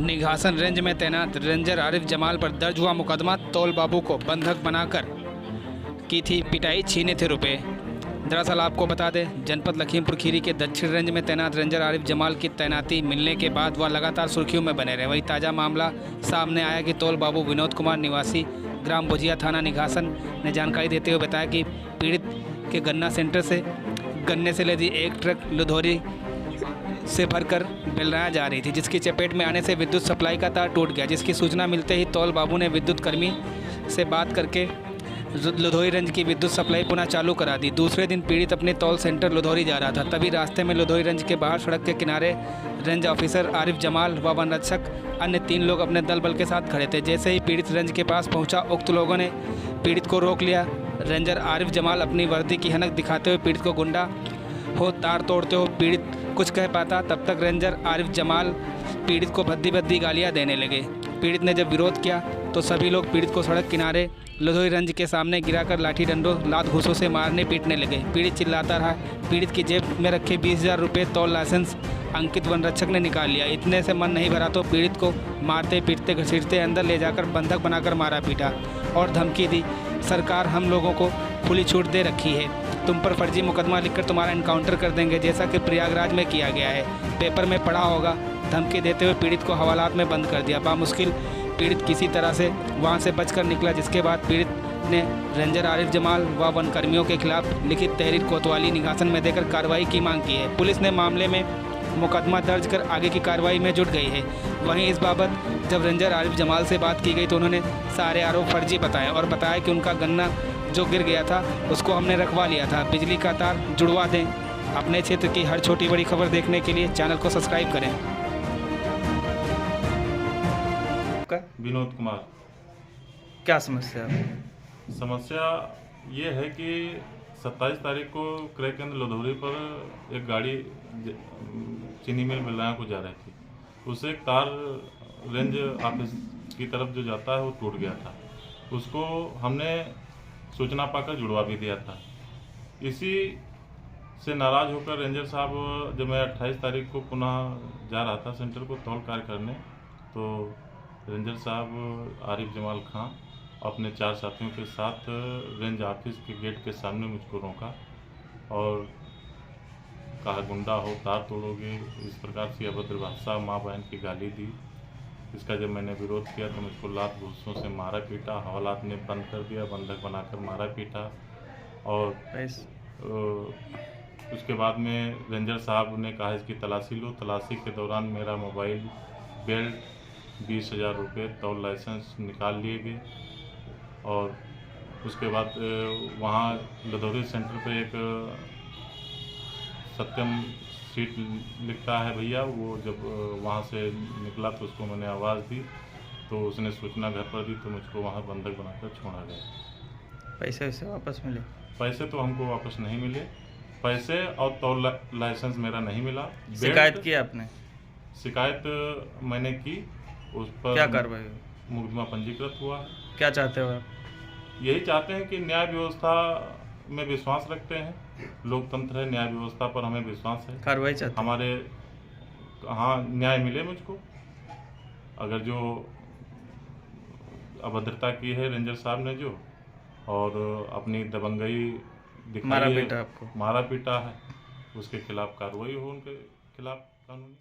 Nighasan range में तैनात ranger Arif Jamal पर दर्ज हुआ मुकदमा। तौल बाबू को बंधक बनाकर की थी पिटाई, छीने थे रुपए। दरअसल आपको बता दें, जनपद लखीमपुर खीरी के दक्षिण रेंज में तैनात रेंजर आरिफ जमाल की तैनाती मिलने के बाद वह लगातार सुर्खियों में बने रहे। वही ताज़ा मामला सामने आया कि तौल बाबू विनोद कुमार निवासी ग्राम भुजिया थाना निघासन ने जानकारी देते हुए बताया कि पीड़ित के गन्ना सेंटर से गन्ने से लदी एक ट्रक लुधौरी से भरकर बेलराया जा रही थी, जिसकी चपेट में आने से विद्युत सप्लाई का तार टूट गया। जिसकी सूचना मिलते ही तौल बाबू ने विद्युत कर्मी से बात करके लुधौरी रेंज की विद्युत सप्लाई पुनः चालू करा दी। दूसरे दिन पीड़ित अपने तौल सेंटर लुधौरी जा रहा था, तभी रास्ते में लुधौरी रेंज के बाहर सड़क के किनारे रेंज ऑफिसर आरिफ जमाल व वन रक्षक अन्य 3 लोग अपने दल बल के साथ खड़े थे। जैसे ही पीड़ित रेंज के पास पहुंचा, उक्त लोगों ने पीड़ित को रोक लिया। रेंजर आरिफ जमाल अपनी वर्दी की हनक दिखाते हुए पीड़ित को गुंडा हो, तार तोड़ते हो पीड़ित कुछ कह पाता, तब तक रेंजर आरिफ जमाल पीड़ित को भद्दी भद्दी गालियां देने लगे। पीड़ित ने जब विरोध किया तो सभी लोग पीड़ित को सड़क किनारे लुधौरी रेंज के सामने गिराकर लाठी डंडों लात घूंसों से मारने पीटने लगे। पीड़ित चिल्लाता रहा। पीड़ित की जेब में रखे 20,000 रुपये तौल लाइसेंस अंकित वन रक्षक ने निकाल लिया। इतने से मन नहीं भरा तो पीड़ित को मारते पीटते घसीटते अंदर ले जाकर बंधक बनाकर मारा पीटा और धमकी दी, सरकार हम लोगों को खुली छूट दे रखी है, तुम पर फर्जी मुकदमा लिखकर तुम्हारा एनकाउंटर कर देंगे, जैसा कि प्रयागराज में किया गया है, पेपर में पढ़ा होगा। धमकी देते हुए पीड़ित को हवालात में बंद कर दिया। बामुश्किल पीड़ित किसी तरह से वहां से बचकर निकला, जिसके बाद पीड़ित ने रेंजर आरिफ जमाल व वनकर्मियों के खिलाफ लिखित तहरीर कोतवाली निघासन में देकर कार्रवाई की मांग की है। पुलिस ने मामले में मुकदमा दर्ज कर आगे की कार्रवाई में जुट गई है। वहीं इस बाबत जब रेंजर आरिफ जमाल से बात की गई तो उन्होंने सारे आरोप फर्जी बताए और बताया कि उनका गन्ना जो गिर गया था उसको हमने रखवा लिया था, बिजली का तार जुड़वा दें। अपने क्षेत्र की हर छोटी बड़ी खबर देखने के लिए चैनल को सब्सक्राइब करें। विनोद कुमार। क्या समस्या है? समस्या ये है कि 27 तारीख को क्रय केंद्र लुधौरी पर एक गाड़ी चीनी मिल बेलराया को जा रही थी। उससे एक तार रेंज ऑफिस की तरफ जो जाता है वो टूट गया था। उसको हमने सूचना पाकर जुड़वा भी दिया था। इसी से नाराज होकर रेंजर साहब, जब मैं 28 तारीख को पुनः जा रहा था सेंटर को तौल कार्य करने, तो रेंजर साहब आरिफ जमाल खां अपने 4 साथियों के साथ रेंज ऑफिस के गेट के सामने मुझको रोका और कहा गुंडा हो, तार तोड़ोगे, इस प्रकार से अभद्र भाषा माँ बहन की गाली दी। इसका जब मैंने विरोध किया तो मुझको लात घूंसों से मारा पीटा, हवालात में बंद कर दिया, बंधक बनाकर मारा पीटा। और उसके बाद में रेंजर साहब ने कहा इसकी तलाशी लो। तलाशी के दौरान मेरा मोबाइल, बेल्ट, 20,000 रुपये, तौल लाइसेंस निकाल लिए गए। और उसके बाद वहाँ लुधौरी सेंटर पे एक सत्यम सीट लिखता है भैया, वो जब वहाँ से निकला तो उसको मैंने आवाज़ दी तो उसने सूचना घर पर दी, तो मुझको वहाँ बंधक बनाकर छोड़ा गया। पैसे वैसे वापस मिले? पैसे तो हमको वापस नहीं मिले, पैसे और तौल लाइसेंस मेरा नहीं मिला। शिकायत की आपने? शिकायत मैंने की, उस पर क्या कार्रवाई? मुकदमा पंजीकृत हुआ। क्या चाहते हो आप? यही चाहते हैं कि न्याय व्यवस्था में विश्वास रखते हैं, लोकतंत्र है, न्याय व्यवस्था पर हमें विश्वास है। कार्रवाई चाहते हैं? हमारे हाँ, न्याय मिले मुझको। अगर जो अभद्रता की है रेंजर साहब ने जो, और अपनी दबंगई दिखाई मारा है, पीटा आपको, मारा पीटा है, उसके खिलाफ कार्रवाई हो, उनके खिलाफ कानूनी।